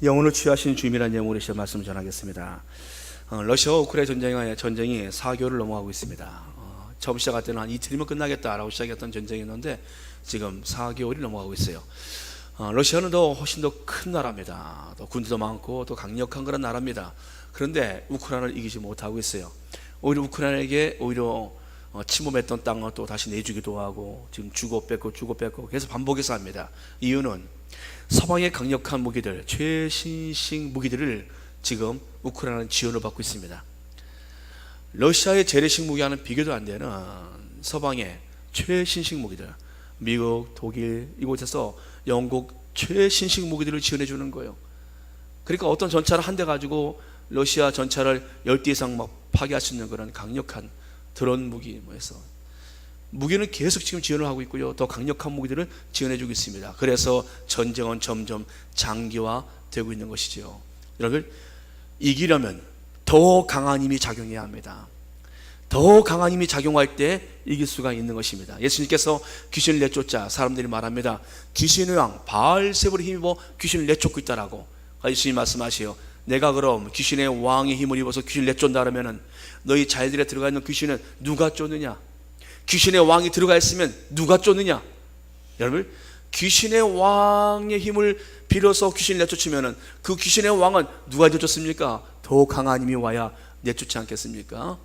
영혼을 취하신 주님이라는 제목으로 시작 말씀을 전하겠습니다. 러시아와 우크라이나 전쟁이 4개월을 넘어가고 있습니다. 처음 시작할 때는 한 이틀이면 끝나겠다라고 시작했던 전쟁이었는데 지금 4개월이 넘어가고 있어요. 러시아는 훨씬 더 큰 나라입니다. 또 군대도 많고 또 강력한 그런 나라입니다. 그런데 우크라이나를 이기지 못하고 있어요. 오히려 우크라이나에게 침범했던 땅을 또 다시 내주기도 하고 지금 주고 뺏고 계속 반복해서 합니다. 이유는 서방의 강력한 무기들, 최신식 무기들을 지금 우크라이나는 지원을 받고 있습니다. 러시아의 재래식 무기와는 비교도 안 되는 서방의 최신식 무기들, 미국, 독일 이곳에서 영국 최신식 무기들을 지원해 주는 거예요. 그러니까 어떤 전차를 한 대 가지고 러시아 전차를 10대 이상 막 파괴할 수 있는 그런 강력한 드론 무기 해서 무기는 계속 지금 지원을 하고 있고요. 더 강력한 무기들을 지원해 주고 있습니다. 그래서 전쟁은 점점 장기화되고 있는 것이죠. 여러분, 이기려면 더 강한 힘이 작용해야 합니다. 더 강한 힘이 작용할 때 이길 수가 있는 것입니다. 예수님께서 귀신을 내쫓자 사람들이 말합니다. 귀신의 왕 바알세불에 힘입어 귀신을 내쫓고 있다라고 예수님 말씀하시요. 내가 그럼 귀신의 왕의 힘을 입어서 귀신을 내쫓는다 그러면은 너희 자녀들에 들어가 있는 귀신은 누가 쫓느냐? 귀신의 왕이 들어가 있으면 누가 쫓느냐? 여러분, 귀신의 왕의 힘을 빌어서 귀신을 내쫓으면은 그 귀신의 왕은 누가 내쫓습니까? 더 강한 힘이 와야 내쫓지 않겠습니까?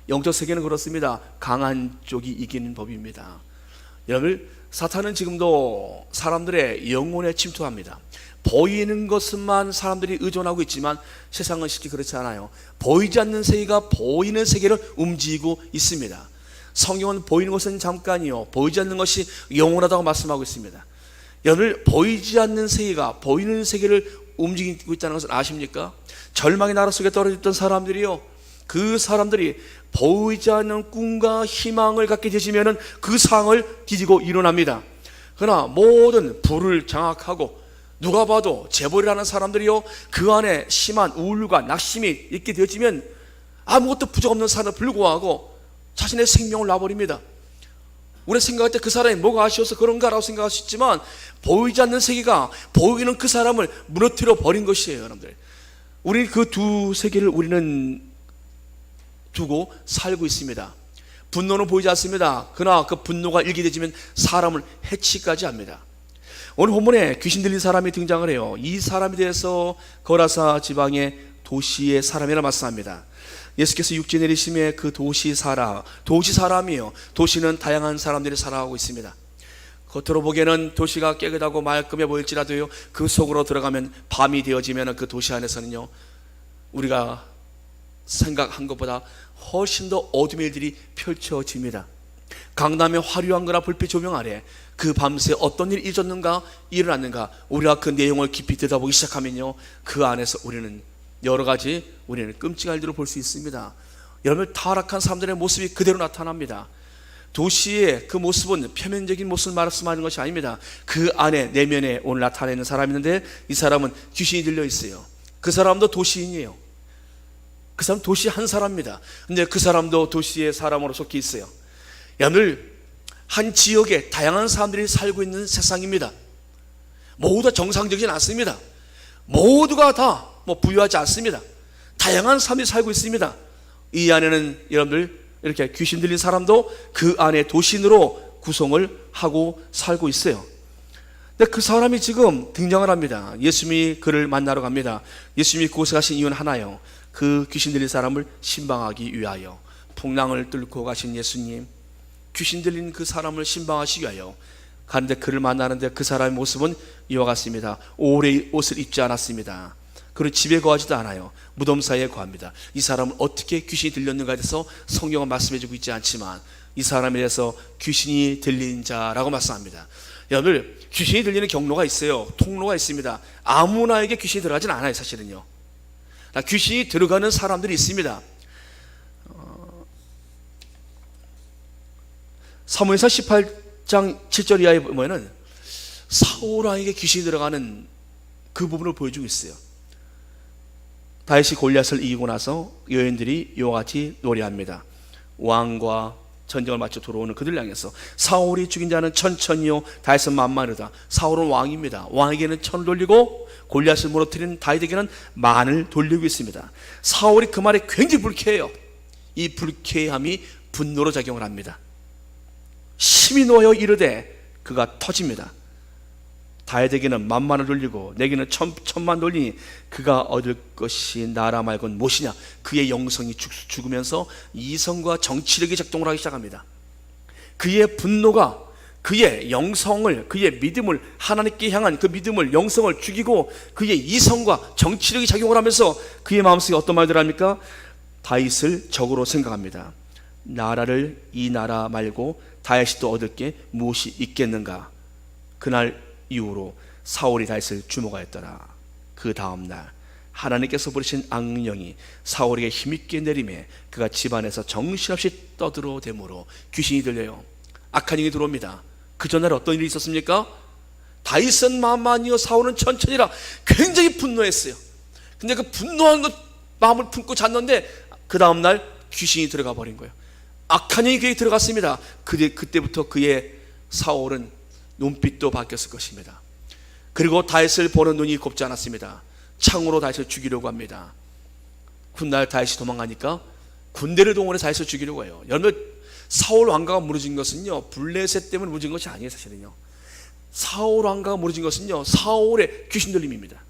영적 세계는 그렇습니다. 강한 쪽이 이기는 법입니다. 여러분, 사탄은 지금도 사람들의 영혼에 침투합니다. 보이는 것만 사람들이 의존하고 있지만 세상은 쉽게 그렇지 않아요. 보이지 않는 세계가 보이는 세계를 움직이고 있습니다. 성경은 보이는 것은 잠깐이요, 보이지 않는 것이 영원하다고 말씀하고 있습니다. 여러분, 보이지 않는 세계가 보이는 세계를 움직이고 있다는 것을 아십니까? 절망의 나라 속에 떨어졌던 사람들이요, 그 사람들이 보이지 않는 꿈과 희망을 갖게 되시면은 그 상을 뒤지고 일어납니다. 그러나 모든 불을 장악하고 누가 봐도 재벌이라는 사람들이요, 그 안에 심한 우울과 낙심이 있게 되어지면 아무것도 부족 없는 사람을 불구하고 자신의 생명을 놔버립니다. 우리 생각할 때 그 사람이 뭐가 아쉬워서 그런가라고 생각할 수 있지만 보이지 않는 세계가 보이는 그 사람을 무너뜨려 버린 것이에요. 여러분들, 우리 그 두 세계를 우리는 두고 살고 있습니다. 분노는 보이지 않습니다. 그러나 그 분노가 일기되지면 사람을 해치까지 합니다. 오늘 본문에 귀신 들린 사람이 등장을 해요. 이 사람에 대해서 거라사 지방의 도시의 사람이라 말씀합니다. 예수께서 육지 내리심에 그 도시 사람이에요. 도시는 다양한 사람들이 살아가고 있습니다. 겉으로 보기에는 도시가 깨끗하고 말끔해 보일지라도요, 그 속으로 들어가면 밤이 되어지면 그 도시 안에서는요, 우리가 생각한 것보다 훨씬 더 어둠의 일들이 펼쳐집니다. 강남의 화려한 거나 불빛 조명 아래 그 밤새 어떤 일이 일어났는가 우리가 그 내용을 깊이 들여다보기 시작하면요, 그 안에서 우리는 여러 가지 끔찍한 일들을 볼 수 있습니다. 여러분, 타락한 사람들의 모습이 그대로 나타납니다. 도시의 그 모습은 표면적인 모습을 말씀하는 것이 아닙니다. 그 안에 내면에 오늘 나타내는 사람이 있는데 이 사람은 귀신이 들려 있어요. 그 사람도 도시인이에요. 그 사람 도시 한 사람입니다. 근데 그 사람도 도시의 사람으로 속해 있어요. 여러분, 한 지역에 다양한 사람들이 살고 있는 세상입니다. 모두 다 정상적이지 않습니다. 모두가 다 부유하지 않습니다. 다양한 사람이 살고 있습니다. 이 안에는 여러분들 이렇게 귀신 들린 사람도 그 안에 도시인으로 구성을 하고 살고 있어요. 근데 그 사람이 지금 등장을 합니다. 예수님이 그를 만나러 갑니다. 예수님이 그곳에 가신 이유는 하나요. 그 귀신 들린 사람을 신방하기 위하여. 풍랑을 뚫고 가신 예수님, 귀신 들린 그 사람을 신방하시기 위하여 가는데 그를 만나는데 그 사람의 모습은 이와 같습니다. 오래 옷을 입지 않았습니다. 그리고 집에 거하지도 않아요. 무덤 사이에 거합니다. 이 사람은 어떻게 귀신이 들렸는가에 대해서 성경은 말씀해주고 있지 않지만 이 사람에 대해서 귀신이 들린 자라고 말씀합니다. 여러분, 귀신이 들리는 경로가 있어요. 통로가 있습니다. 아무나에게 귀신이 들어가진 않아요. 사실은요, 귀신이 들어가는 사람들이 있습니다. 사무엘상 18장 7절 이하에 보면은 사울 왕에게 귀신이 들어가는 그 부분을 보여주고 있어요. 다윗이 골리앗을 이기고 나서 여인들이 이와 같이 노래합니다. 왕과 전쟁을 마쳐 돌아오는 그들을 향해서 사울이 죽인 자는 천천히요 다윗은 만만하다. 사울은 왕입니다. 왕에게는 천을 돌리고 골리앗을 무너뜨린 다윗에게는 만을 돌리고 있습니다. 사울이 그 말에 굉장히 불쾌해요. 이 불쾌함이 분노로 작용을 합니다. 심히 놓여 이르되 그가 터집니다. 다윗에게는 만만을 돌리고 내게는 천만 돌리니 그가 얻을 것이 나라 말고는 무엇이냐. 그의 영성이 죽으면서 이성과 정치력이 작동을 하기 시작합니다. 그의 분노가 그의 영성을, 그의 믿음을, 하나님께 향한 그 믿음을, 영성을 죽이고 그의 이성과 정치력이 작용을 하면서 그의 마음속에 어떤 말들을 합니까? 다윗을 적으로 생각합니다. 나라를 이 나라 말고 다윗이 또 얻을 게 무엇이 있겠는가. 그날 이후로 사울이 다윗을 주목하였더라. 그 다음날 하나님께서 부르신 악령이 사울에게 힘있게 내림에 그가 집안에서 정신없이 떠들어대므로 귀신이 들려요. 악한 영이 들어옵니다. 그 전날에 어떤 일이 있었습니까? 다윗은 만만이요 사울은 천천히라. 굉장히 분노했어요. 근데 그 분노한 것 마음을 품고 잤는데 그 다음날 귀신이 들어가 버린 거예요. 악한 영이 그에게 들어갔습니다. 그때부터 그의 사울은 눈빛도 바뀌었을 것입니다. 그리고 다윗을 보는 눈이 곱지 않았습니다. 창으로 다윗을 죽이려고 합니다. 훗날 다윗이 도망가니까 군대를 동원해 다윗을 죽이려고 해요. 여러분, 사울 왕가가 무너진 것은요 블레셋 때문에 무너진 것이 아니에요. 사실은요 사울 왕가가 무너진 것은요 사울의 귀신 들림입니다.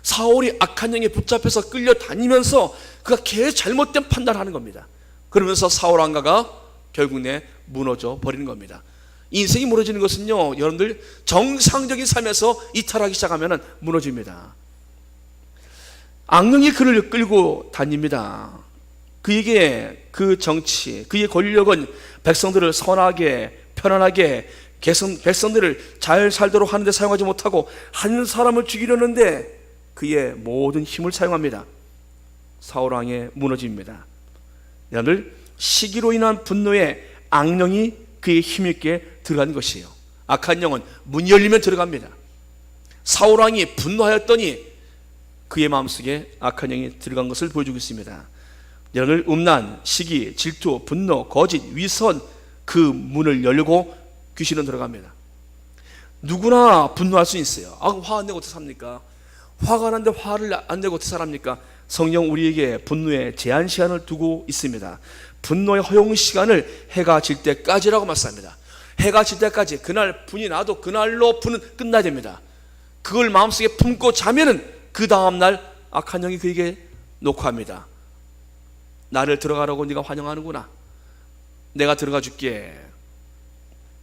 사울이 악한 영에 붙잡혀서 끌려다니면서 그가 계속 잘못된 판단을 하는 겁니다. 그러면서 사울 왕가가 결국 무너져 버리는 겁니다. 인생이 무너지는 것은요 여러분들 정상적인 삶에서 이탈하기 시작하면 무너집니다. 악령이 그를 끌고 다닙니다. 그에게 그 정치, 그의 권력은 백성들을 선하게 편안하게 백성들을 잘 살도록 하는데 사용하지 못하고 한 사람을 죽이려는데 그의 모든 힘을 사용합니다. 사울왕의 무너집니다. 여러분들 시기로 인한 분노에 악령이 그의 힘있게 들어간 것이에요. 악한 영은 문이 열리면 들어갑니다. 사울왕이 분노하였더니 그의 마음속에 악한 영이 들어간 것을 보여주고 있습니다. 여러분 음란, 시기, 질투, 분노, 거짓, 위선 그 문을 열고 귀신은 들어갑니다. 누구나 분노할 수 있어요. 화 안 내고 어떻게 삽니까? 화가 나는데 화를 안 내고 어떻게 살합니까? 성령 우리에게 분노의 제한 시간을 두고 있습니다. 분노의 허용 시간을 해가 질 때까지라고 말씀합니다. 해가 질 때까지 그날 분이 나도 그날로 분은 끝나야 됩니다. 그걸 마음속에 품고 자면은 그 다음날 악한 영이 그에게 녹화합니다. 나를 들어가라고 네가 환영하는구나. 내가 들어가 줄게.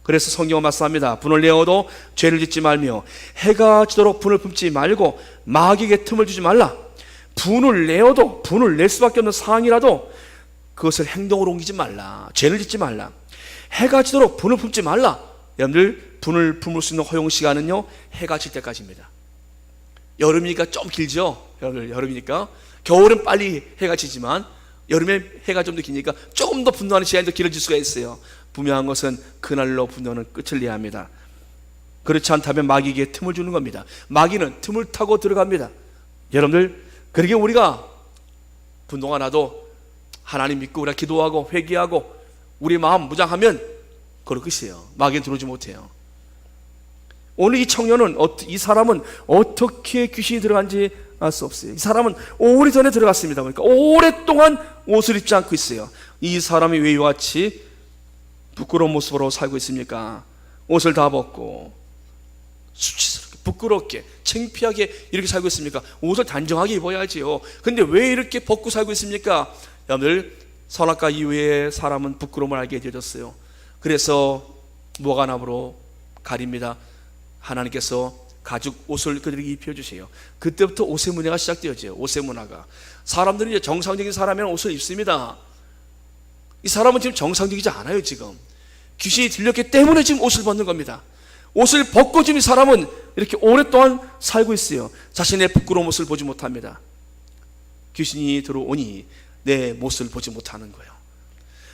그래서 성경은 말씀합니다. 분을 내어도 죄를 짓지 말며 해가 지도록 분을 품지 말고 마귀에게 틈을 주지 말라. 분을 내어도 분을 낼 수밖에 없는 상황이라도 그것을 행동으로 옮기지 말라. 죄를 짓지 말라. 해가 지도록 분을 품지 말라. 여러분들 분을 품을 수 있는 허용 시간은요 해가 질 때까지입니다. 여름이니까 좀 길죠. 여름이니까 겨울은 빨리 해가 지지만 여름에 해가 좀 더 기니까 조금 더 분노하는 시간이 더 길어질 수가 있어요. 분명한 것은 그날로 분노는 끝을 내야 합니다. 그렇지 않다면 마귀에게 틈을 주는 겁니다. 마귀는 틈을 타고 들어갑니다. 여러분들 그러게 우리가 분노가 나도 하나님 믿고 우리가 기도하고 회개하고 우리 마음 무장하면 그럴 것이에요. 마귀는 들어오지 못해요. 오늘 이 청년은 이 사람은 어떻게 귀신이 들어간지 알 수 없어요. 이 사람은 오래전에 들어갔습니다. 그러니까 오랫동안 옷을 입지 않고 있어요. 이 사람이 왜 이와 같이 부끄러운 모습으로 살고 있습니까? 옷을 다 벗고 수치스럽게 부끄럽게 창피하게 이렇게 살고 있습니까? 옷을 단정하게 입어야지요. 근데 왜 이렇게 벗고 살고 있습니까? 여러분들 선악과 이후에 사람은 부끄러움을 알게 되어졌어요. 그래서 무화과나무로 가립니다. 하나님께서 가죽 옷을 그들에게 입혀주세요. 그때부터 옷의 문화가 시작되어져요. 옷의 문화가. 사람들이 이제 정상적인 사람이면 옷을 입습니다. 이 사람은 지금 정상적이지 않아요. 지금 귀신이 들렸기 때문에 지금 옷을 벗는 겁니다. 옷을 벗고 지금 이 사람은 이렇게 오랫동안 살고 있어요. 자신의 부끄러운 모습을 보지 못합니다. 귀신이 들어오니 내 모습을 보지 못하는 거예요.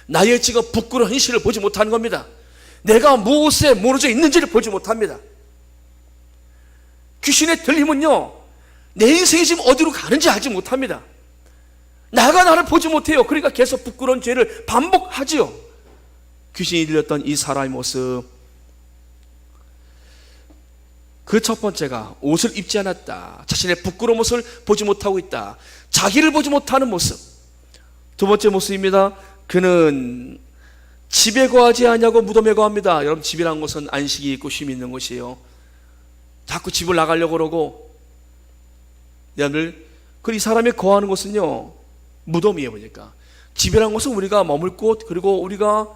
나의 지금 부끄러운 현실을 보지 못하는 겁니다. 내가 무엇에 무너져 있는지를 보지 못합니다. 귀신의 들림은요 내 인생이 지금 어디로 가는지 알지 못합니다. 나가 나를 보지 못해요. 그러니까 계속 부끄러운 죄를 반복하지요. 귀신이 들렸던 이 사람의 모습, 그 첫 번째가 옷을 입지 않았다. 자신의 부끄러운 모습을 보지 못하고 있다. 자기를 보지 못하는 모습. 두 번째 모습입니다. 그는 집에 거하지 않냐고 무덤에 거합니다. 여러분, 집이라는 것은 안식이 있고 쉼이 있는 곳이에요. 자꾸 집을 나가려고 그러고, 여러분들, 이 사람이 거하는 곳은요, 무덤이에요. 보니까 집이라는 것은 우리가 머물 곳, 그리고 우리가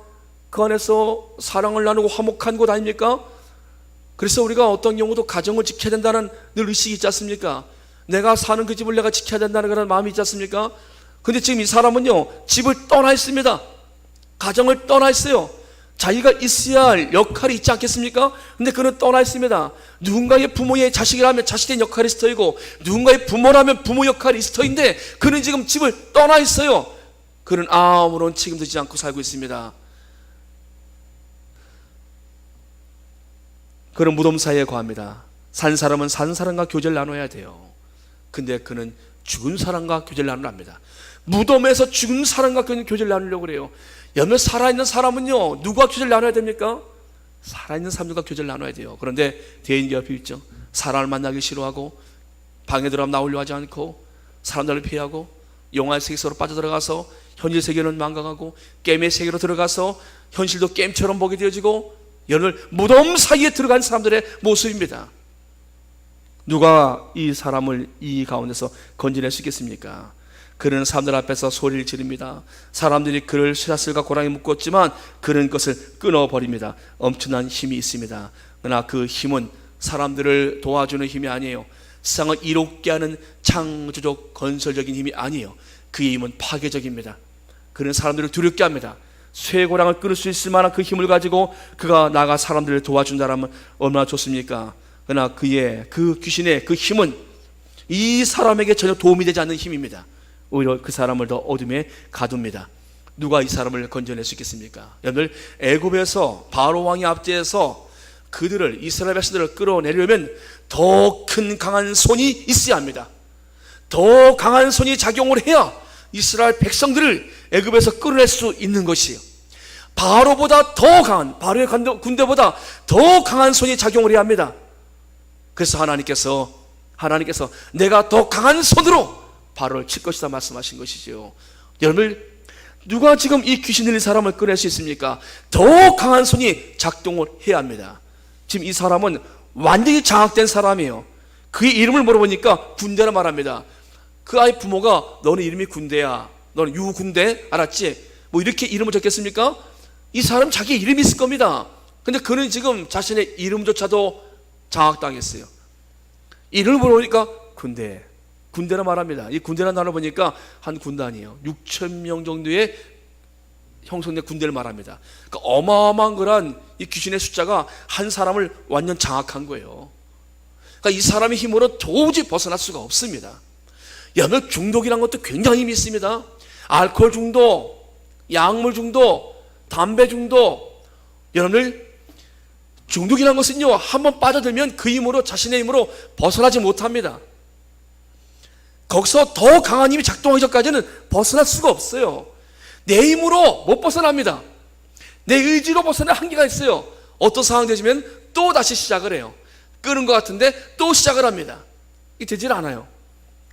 그 안에서 사랑을 나누고 화목한 곳 아닙니까? 그래서 우리가 어떤 경우도 가정을 지켜야 된다는 늘 의식이 있지 않습니까? 내가 사는 그 집을 내가 지켜야 된다는 그런 마음이 있지 않습니까? 근데 지금 이 사람은요, 집을 떠나 있습니다. 가정을 떠나 있어요. 자기가 있어야 할 역할이 있지 않겠습니까? 근데 그는 떠나 있습니다. 누군가의 부모의 자식이라면 자식의 역할이 있어이고, 누군가의 부모라면 부모 역할이 있어인데, 그는 지금 집을 떠나 있어요. 그는 아무런 책임도 지지 않고 살고 있습니다. 그는 무덤 사이에 거합니다. 산 사람은 산 사람과 교제를 나눠야 돼요. 근데 그는 죽은 사람과 교제를 나누랍니다. 무덤에서 죽은 사람과 교제를 나누려고 그래요. 여러분, 살아있는 사람은요, 누구와 교제를 나눠야 됩니까? 살아있는 사람들과 교제를 나눠야 돼요. 그런데 대인기 옆에 있죠. 사람을 만나기 싫어하고, 방에 들어가면 나오려 하지 않고, 사람들을 피하고, 영화의 세계 속으로 빠져들어가서 현실 세계는 망각하고, 게임의 세계로 들어가서 현실도 게임처럼 보게 되어지고, 여러분, 무덤 사이에 들어간 사람들의 모습입니다. 누가 이 사람을 이 가운데서 건져낼 수 있겠습니까? 그는 사람들 앞에서 소리를 지릅니다. 사람들이 그를 쇠사슬과 고랑에 묶었지만 그는 그것을 끊어버립니다. 엄청난 힘이 있습니다. 그러나 그 힘은 사람들을 도와주는 힘이 아니에요. 세상을 이롭게 하는 창조적 건설적인 힘이 아니에요. 그의 힘은 파괴적입니다. 그는 사람들을 두렵게 합니다. 쇠고랑을 끊을 수 있을 만한 그 힘을 가지고 그가 나가 사람들을 도와준다면 얼마나 좋습니까? 그러나 그의 그 귀신의 그 힘은 이 사람에게 전혀 도움이 되지 않는 힘입니다. 오히려 그 사람을 더 어둠에 가둡니다. 누가 이 사람을 건져낼 수 있겠습니까? 여러분, 애굽에서 바로 왕의 압제에서 그들을, 이스라엘 백성들을 끌어내려면 더 큰 강한 손이 있어야 합니다. 더 강한 손이 작용을 해야 이스라엘 백성들을 애굽에서 끌어낼 수 있는 것이에요. 바로보다 더 강한, 바로의 군대보다 더 강한 손이 작용을 해야 합니다. 그래서 하나님께서 내가 더 강한 손으로 바로를 칠 것이다 말씀하신 것이죠. 여러분, 누가 지금 이 귀신 들린 사람을 끌어낼 수 있습니까? 더 강한 손이 작동을 해야 합니다. 지금 이 사람은 완전히 장악된 사람이에요. 그의 이름을 물어보니까 군대라 말합니다. 그 아이 부모가 너는 이름이 군대야, 너는 유군대, 알았지? 뭐 이렇게 이름을 적겠습니까? 이 사람 자기 이름이 있을 겁니다. 근데 그는 지금 자신의 이름조차도 장악당했어요. 이름을 물어보니까 군대라 말합니다. 이 군대라는 단어 보니까 한 군단이에요. 6,000명 정도의 형성된 군대를 말합니다. 그러니까 어마어마한 그런 이 귀신의 숫자가 한 사람을 완전 장악한 거예요. 그러니까 이 사람의 힘으로 도저히 벗어날 수가 없습니다. 여러분, 중독이란 것도 굉장히 힘이 있습니다. 알코올 중독, 약물 중독, 담배 중독. 여러분들, 중독이란 것은요, 한번 빠져들면 그 힘으로, 자신의 힘으로 벗어나지 못합니다. 거기서 더 강한 힘이 작동하기 전까지는 벗어날 수가 없어요. 내 힘으로 못 벗어납니다. 내 의지로 벗어날 한계가 있어요. 어떤 상황이 되시면 또 다시 시작을 해요. 끄는 것 같은데 또 시작을 합니다. 이게 되질 않아요.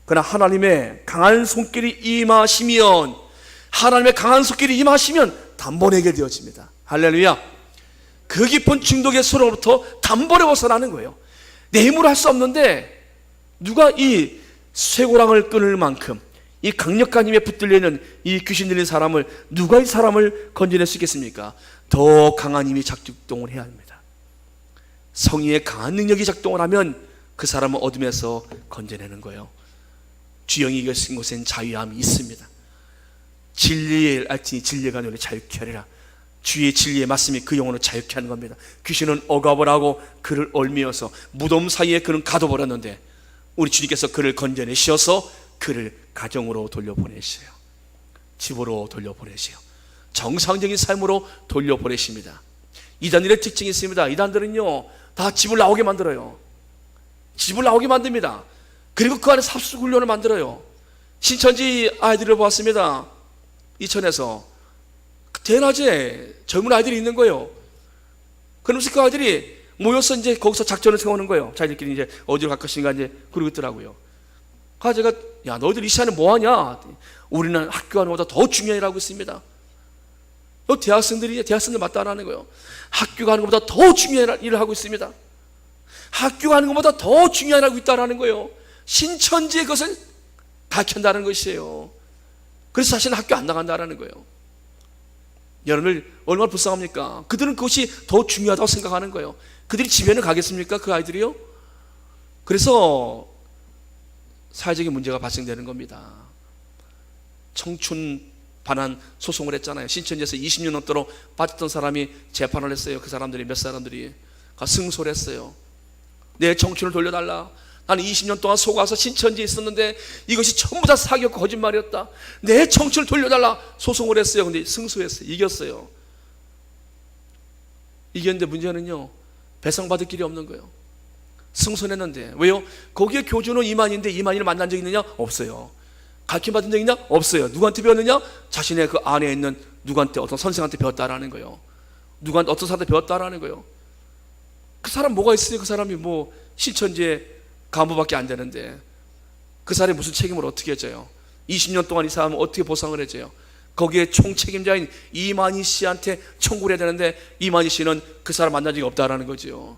그러나 하나님의 강한 손길이 임하시면, 단번에 해결되어집니다. 할렐루야. 그 깊은 중독의 수로부터 단번에 벗어나는 거예요. 내 힘으로 할 수 없는데 누가 이 쇠고랑을 끊을 만큼 이 강력한 힘에 붙들려 있는 이 귀신 들린 사람을, 누가 이 사람을 건져낼 수 있겠습니까? 더 강한 힘이 작동을 해야 합니다. 성령의 강한 능력이 작동을 하면 그 사람은 어둠에서 건져내는 거예요. 주영이 계신 곳엔 자유함이 있습니다. 진리에 알지니 진리가 너를 자유케 하리라. 주의 진리의 말씀이 그 영혼을 자유케 하는 겁니다. 귀신은 억압을 하고 그를 얽매여서 무덤 사이에 그는 가둬버렸는데 우리 주님께서 그를 건져내셔서 그를 가정으로 돌려보내셔요. 집으로 돌려보내셔요. 정상적인 삶으로 돌려보내십니다. 이단들의 특징이 있습니다. 이단들은요, 다 집을 나오게 만들어요. 집을 나오게 만듭니다. 그리고 그 안에 삽수훈련을 만들어요. 신천지 아이들을 보았습니다. 이천에서 대낮에 젊은 아이들이 있는 거예요. 그러면서 그 아이들이 모여서 이제 거기서 작전을 세우는 거예요. 자기들끼리 이제 어디로 갈 것인가 이제 그러고 있더라고요. 그래서 제가, 야, 너희들 이 시간에 뭐 하냐? 우리는 학교 가는 것보다 더 중요한 일을 하고 있습니다. 대학생들 맞다라는 거예요. 학교 가는 것보다 더 중요한 일을 하고 있습니다. 학교 가는 것보다 더 중요한 일을 하고 있다라는 거예요. 신천지의 것을 가르친다는 것이에요. 그래서 자신은 학교 안 나간다라는 거예요. 여러분들 얼마나 불쌍합니까? 그들은 그것이 더 중요하다고 생각하는 거예요. 그들이 집에는 가겠습니까? 그 아이들이요? 그래서 사회적인 문제가 발생되는 겁니다. 청춘 반환 소송을 했잖아요. 신천지에서 20년 넘도록 빠졌던 사람이 재판을 했어요. 그 사람들이, 몇 사람들이 승소를 했어요. 내 청춘을 돌려달라. 나는 20년 동안 속아서 신천지에 있었는데 이것이 전부 다 사기였고 거짓말이었다. 내 청춘을 돌려달라. 소송을 했어요. 근데 승소했어요. 이겼어요. 이겼는데 문제는요, 배상받을 길이 없는 거예요. 승소했는데. 왜요? 거기에 교주는 이만희인데 이만희를 만난 적 있느냐? 없어요. 가르침받은 적 있냐? 없어요. 누구한테 배웠느냐? 자신의 그 안에 있는 누구한테, 어떤 선생한테 배웠다라는 거예요. 누구한테, 어떤 사람한테 배웠다라는 거예요. 그 사람 뭐가 있어요? 그 사람이 뭐 신천지의 간부밖에 안 되는데 그 사람이 무슨 책임을 어떻게 져요? 20년 동안 이 사람은 어떻게 보상을 해줘요? 거기에 총책임자인 이만희 씨한테 청구를 해야 되는데 이만희 씨는 그 사람 만난 적이 없다라는 거죠.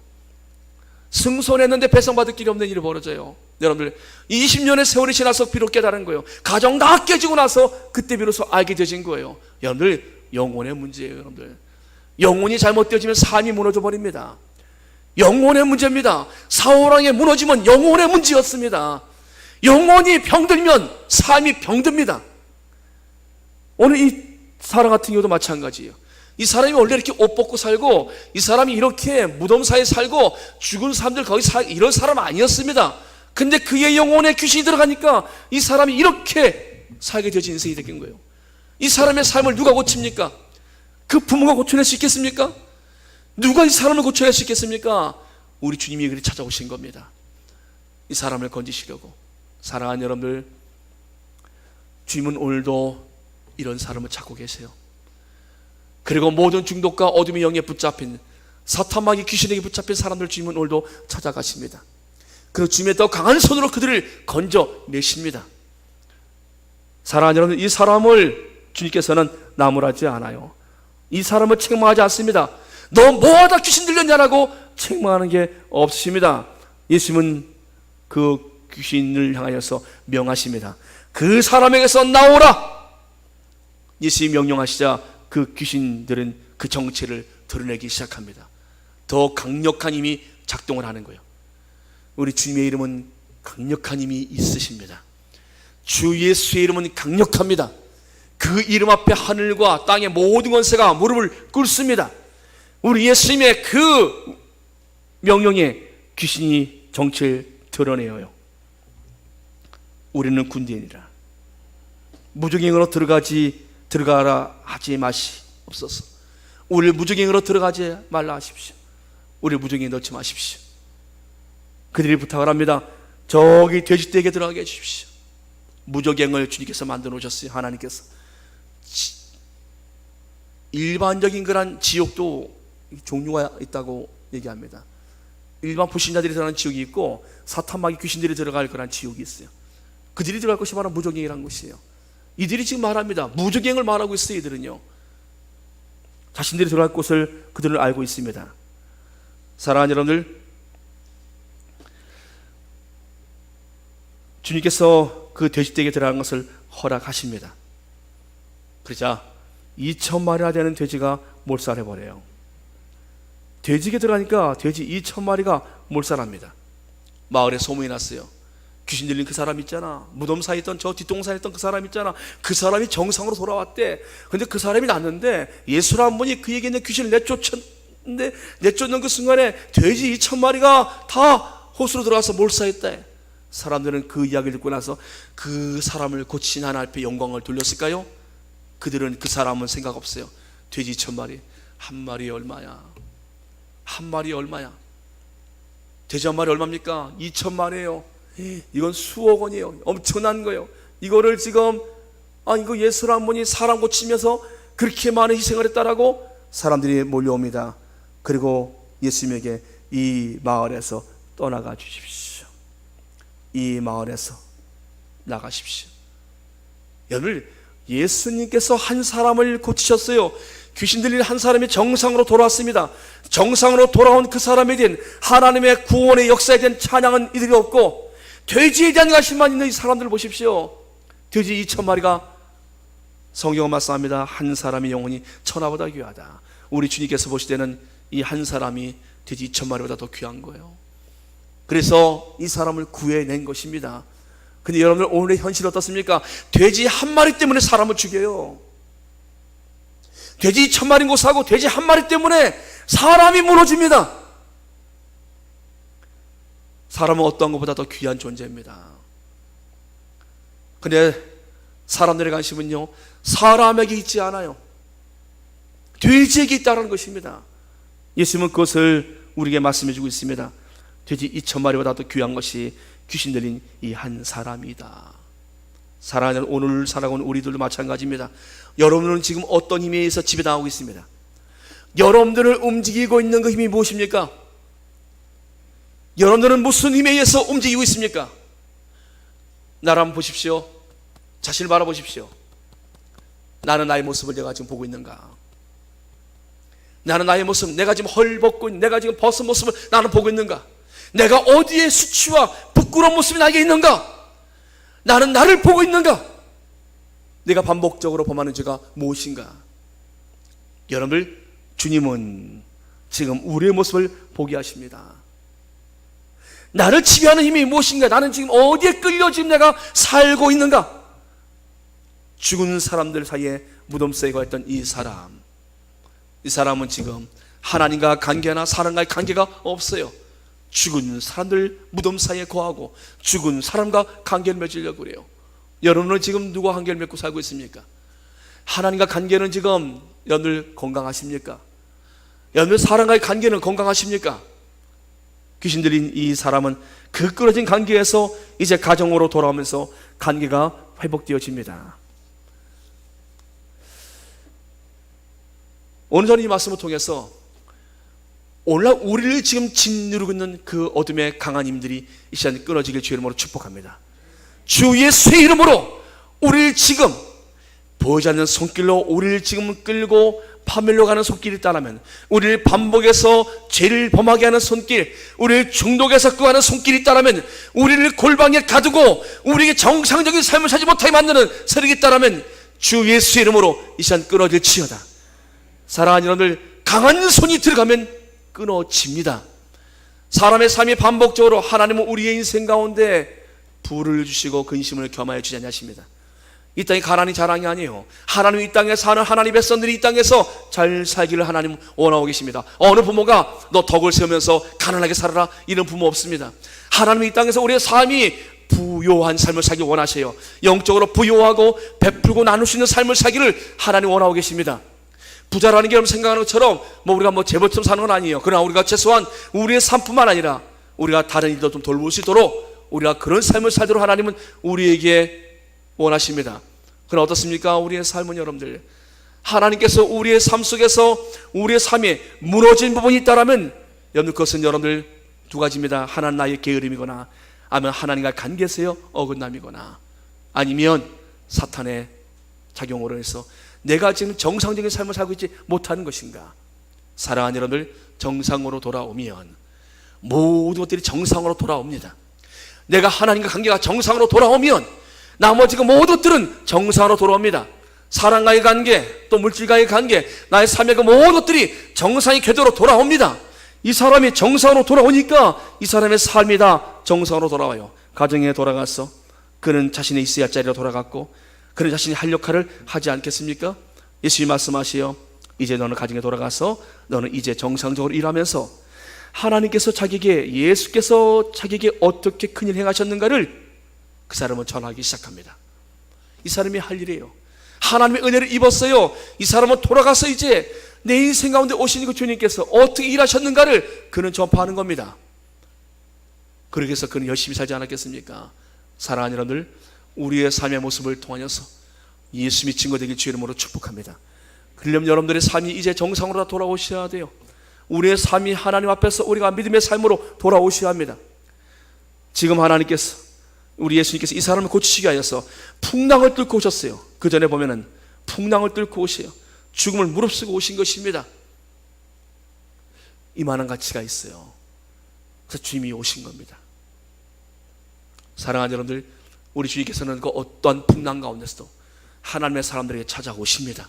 승소했는데 배상받을 길이 없는 일이 벌어져요. 여러분들 20년의 세월이 지나서 비록 깨달은 거예요. 가정 다 깨지고 나서 그때 비로소 알게 되진 거예요. 여러분들 영혼의 문제예요. 여러분들 영혼이 잘못되어지면 삶이 무너져 버립니다. 영혼의 문제입니다. 사울왕에 무너지면 영혼의 문제였습니다. 영혼이 병들면 삶이 병듭니다. 오늘 이 사람 같은 경우도 마찬가지예요. 이 사람이 원래 이렇게 옷 벗고 살고 이 사람이 이렇게 무덤 사이에 살고 죽은 사람들 거기 이런 사람 아니었습니다. 근데 그의 영혼에 귀신이 들어가니까 이 사람이 이렇게 살게 되지 인생이 된 거예요. 이 사람의 삶을 누가 고칩니까? 그 부모가 고쳐낼 수 있겠습니까? 누가 이 사람을 고쳐낼 수 있겠습니까? 우리 주님이 그리 찾아오신 겁니다. 이 사람을 건지시려고. 사랑하는 여러분들, 주님은 오늘도 이런 사람을 찾고 계세요. 그리고 모든 중독과 어둠의 영에 붙잡힌 사탄마귀 귀신에게 붙잡힌 사람들 주님은 오늘도 찾아가십니다. 그리고 주님의 더 강한 손으로 그들을 건져내십니다. 사랑하는 여러분, 이 사람을 주님께서는 나무라지 않아요. 이 사람을 책망하지 않습니다. 너 뭐하다 귀신 들렸냐라고 책망하는 게 없으십니다. 예수님은 그 귀신을 향하여서 명하십니다. 그 사람에게서 나오라. 예수님이 명령하시자 그 귀신들은 그 정체를 드러내기 시작합니다. 더 강력한 힘이 작동을 하는 거예요. 우리 주님의 이름은 강력한 힘이 있으십니다. 주 예수의 이름은 강력합니다. 그 이름 앞에 하늘과 땅의 모든 권세가 무릎을 꿇습니다. 우리 예수님의 그 명령에 귀신이 정체를 드러내어요. 우리는 군대이니라. 무적행으로 들어가라 하지 마시옵소서. 우리를 무적행으로 들어가지 말라 하십시오. 우리를 무적행에 넣지 마십시오. 그들이 부탁을 합니다. 저기 돼지떼에게 들어가게 해주십시오. 무적행을 주님께서 만들어 놓으셨어요. 하나님께서. 일반적인 그런 지옥도 종류가 있다고 얘기합니다. 일반 불신자들이 들어가는 지옥이 있고 사탄마귀 귀신들이 들어갈 그런 지옥이 있어요. 그들이 들어갈 것이 바로 무적행이라는 것이에요. 이들이 지금 말합니다. 무적행을 말하고 있어요. 이들은요, 자신들이 들어갈 곳을 그들은 알고 있습니다. 사랑하는 여러분들, 주님께서 그 돼지떼에게 들어가는 것을 허락하십니다. 그러자 2,000마리나 되는 돼지가 몰살해버려요. 돼지에게 들어가니까 돼지 2,000마리가 몰살합니다. 마을에 소문이 났어요. 귀신 들린 그 사람 있잖아, 무덤 사이에 있던 저 뒷동산에 있던 그 사람 있잖아, 그 사람이 정상으로 돌아왔대. 근데 그 사람이 났는데 예수라는 분이 그에게 있는 귀신을 내쫓았는데, 내쫓는 그 순간에 돼지 2,000마리가 다 호수로 들어가서 몰살했대. 사람들은 그 이야기를 듣고 나서 그 사람을 고친 하나님 앞에 영광을 돌렸을까요? 그들은 그 사람은 생각 없어요. 돼지 2,000마리, 한 마리에 얼마야? 한 마리에 얼마야? 돼지 한 마리 얼마입니까? 2,000마리예요. 이건 수억 원이에요. 엄청난 거예요. 이거를 지금 이거 예수라는 분이 사람 고치면서 그렇게 많은 희생을 했다라고 사람들이 몰려옵니다. 그리고 예수님에게 이 마을에서 떠나가 주십시오. 이 마을에서 나가십시오. 여러분, 예수님께서 한 사람을 고치셨어요. 귀신 들린 한 사람이 정상으로 돌아왔습니다. 정상으로 돌아온 그 사람에 대한 하나님의 구원의 역사에 대한 찬양은 이들이 없고, 돼지에 대한 가심만 있는 이 사람들을 보십시오. 돼지 2,000마리가 성경은 말씀합니다. 한 사람의 영혼이 천하보다 귀하다. 우리 주님께서 보실 때는 이 한 사람이 돼지 2,000마리보다 더 귀한 거예요. 그래서 이 사람을 구해낸 것입니다. 근데 여러분들, 오늘의 현실은 어떻습니까? 돼지 한 마리 때문에 사람을 죽여요. 돼지 1,000마리인 거 사고 돼지 한 마리 때문에 사람이 무너집니다. 사람은 어떠한 것보다 더 귀한 존재입니다. 근데 사람들의 관심은요, 사람에게 있지 않아요. 돼지에게 있다는 것입니다. 예수님은 그것을 우리에게 말씀해 주고 있습니다. 돼지 2,000마리보다 더 귀한 것이 귀신 들린 이 한 사람이다. 사랑하는 오늘 살아온 우리들도 마찬가지입니다. 여러분은 지금 어떤 힘에 의해서 지배당하고 있습니다. 여러분들을 움직이고 있는 그 힘이 무엇입니까? 여러분들은 무슨 힘에 의해서 움직이고 있습니까? 나를 한번 보십시오. 자신을 바라보십시오. 나는 나의 모습을 내가 지금 보고 있는가? 나는 나의 모습, 내가 지금 헐벗고 내가 지금 벗은 모습을 나는 보고 있는가? 내가 어디에 수치와 부끄러운 모습이 나에게 있는가? 나는 나를 보고 있는가? 내가 반복적으로 범하는 죄가 무엇인가? 여러분들, 주님은 지금 우리의 모습을 보게 하십니다. 나를 지배하는 힘이 무엇인가? 나는 지금 어디에 끌려 지금 내가 살고 있는가? 죽은 사람들 사이에 무덤 속에 거했던 이 사람은 지금 하나님과 관계나 사람과의 관계가 없어요. 죽은 사람들 무덤 사이에 거하고 죽은 사람과 관계를 맺으려고 그래요. 여러분은 지금 누구와 관계를 맺고 살고 있습니까? 하나님과 관계는 지금 여러분들 건강하십니까? 여러분들 사람과의 관계는 건강하십니까? 귀신 들린 이 사람은 그 끊어진 관계에서 이제 가정으로 돌아오면서 관계가 회복되어집니다. 오늘 저는 이 말씀을 통해서 오늘날 우리를 지금 짓누르고 있는 그 어둠의 강한 힘들이 이 시간에 끊어지길 주의 이름으로 축복합니다. 주 예수의 이름으로 우리를 지금 보이지 않는 손길로 우리를 지금 끌고 파멸로 가는 손길이 있다면, 우리를 반복해서 죄를 범하게 하는 손길, 우리를 중독에서 끄하는 손길이 있다면, 우리를 골방에 가두고 우리에게 정상적인 삶을 살지 못하게 만드는 세력이 있다면 주 예수의 이름으로 이 시간 끊어질지어다. 사랑하는 여러분들, 강한 손이 들어가면 끊어집니다. 사람의 삶이 반복적으로 하나님은 우리의 인생 가운데 부를 주시고 근심을 겸하여 주지 않으십니다. 이 땅이 가난이 자랑이 아니에요. 하나님, 이 땅에 사는 하나님의 백성들이 이 땅에서 잘 살기를 하나님 원하고 계십니다. 어느 부모가 너 덕을 세우면서 가난하게 살아라, 이런 부모 없습니다. 하나님, 이 땅에서 우리의 삶이 부요한 삶을 살기 원하세요. 영적으로 부요하고 베풀고 나눌 수 있는 삶을 살기를 하나님 원하고 계십니다. 부자라는 게 여러분 생각하는 것처럼 우리가 제벌처럼 사는 건 아니에요. 그러나 우리가 최소한 우리의 삶뿐만 아니라 우리가 다른 일도 좀 돌볼 수 있도록 우리가 그런 삶을 살도록 하나님은 우리에게 원하십니다. 그러나 어떻습니까? 우리의 삶은 여러분들, 하나님께서 우리의 삶 속에서 우리의 삶에 무너진 부분이 있다면 여러분, 그것은 여러분들 두 가지입니다. 하나는 나의 게으름이거나, 아니면 하나님과 관계에서의 어긋남이거나, 아니면 사탄의 작용으로 해서 내가 지금 정상적인 삶을 살고 있지 못하는 것인가? 사랑하는 여러분들, 정상으로 돌아오면 모든 것들이 정상으로 돌아옵니다. 내가 하나님과 관계가 정상으로 돌아오면 나머지 그 모든 것들은 정상으로 돌아옵니다. 사람과의 관계, 또 물질과의 관계, 나의 삶의 그 모든 것들이 정상의 궤도로 돌아옵니다. 이 사람이 정상으로 돌아오니까 이 사람의 삶이 다 정상으로 돌아와요. 가정에 돌아가서 그는 자신의 있어야 할 자리로 돌아갔고, 그는 자신이 할 역할을 하지 않겠습니까? 예수님이 말씀하시요, 이제 너는 가정에 돌아가서 너는 이제 정상적으로 일하면서 하나님께서 자기에게, 예수께서 자기에게 어떻게 큰일 행하셨는가를 그 사람은 전하기 시작합니다. 이 사람이 할 일이에요. 하나님의 은혜를 입었어요. 이 사람은 돌아가서 이제 내 인생 가운데 오신 그 주님께서 어떻게 일하셨는가를 그는 전파하는 겁니다. 그렇게 해서 그는 열심히 살지 않았겠습니까? 사랑하는 여러분들, 우리의 삶의 모습을 통하여서 예수님이 증거되길 주의 이름으로 축복합니다. 그러려면 여러분들의 삶이 이제 정상으로 돌아오셔야 돼요. 우리의 삶이 하나님 앞에서 우리가 믿음의 삶으로 돌아오셔야 합니다. 지금 하나님께서, 우리 예수님께서 이 사람을 고치시기 위하여서 풍랑을 뚫고 오셨어요. 그 전에 보면은 풍랑을 뚫고 오세요. 죽음을 무릅쓰고 오신 것입니다. 이만한 가치가 있어요. 그래서 주님이 오신 겁니다. 사랑하는 여러분들, 우리 주님께서는 그 어떠한 풍랑 가운데서도 하나님의 사람들에게 찾아오십니다.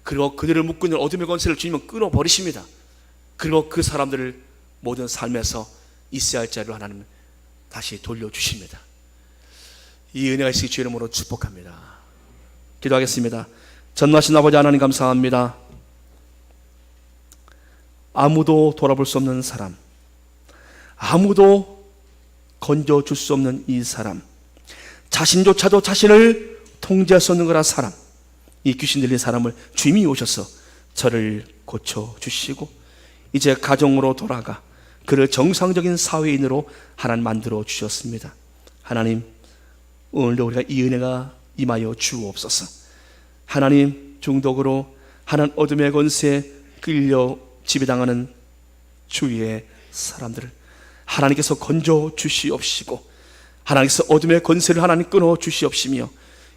그리고 그들을 묶고 있는 어둠의 권세를 주님은 끊어버리십니다. 그리고 그 사람들을 모든 삶에서 있어야 할 자리로 하나님은 다시 돌려주십니다. 이 은혜가 있으시 주의 이름으로 축복합니다. 기도하겠습니다. 전능하신 아버지 하나님 감사합니다. 아무도 돌아볼 수 없는 사람, 아무도 건져줄 수 없는 이 사람, 자신조차도 자신을 통제할 수 없는 거라 사람, 이 귀신 들린 사람을 주님이 오셔서 저를 고쳐주시고 이제 가정으로 돌아가 그를 정상적인 사회인으로 하나님 만들어 주셨습니다. 하나님, 오늘도 우리가 이 은혜가 임하여 주옵소서. 하나님, 중독으로 하나님 어둠의 권세에 끌려 지배당하는 주위의 사람들을 하나님께서 건져 주시옵시고 하나님께서 어둠의 권세를 하나님 끊어 주시옵시며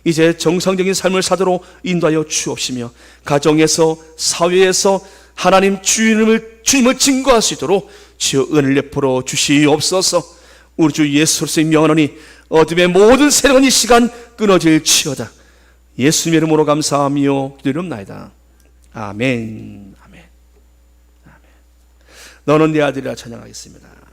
이제 정상적인 삶을 사도록 인도하여 주옵시며 가정에서 사회에서 하나님 주님을 증거할 수 있도록 주여 은혜를 베풀어 주시옵소서. 우리 주 예수 그리스도의 명하노니 어둠의 모든 세력은 이 시간 끊어질지어다. 예수님의 이름으로 감사하며 기도드립나이다. 아멘. 아멘. 아멘. 너는 내 아들이라 찬양하겠습니다.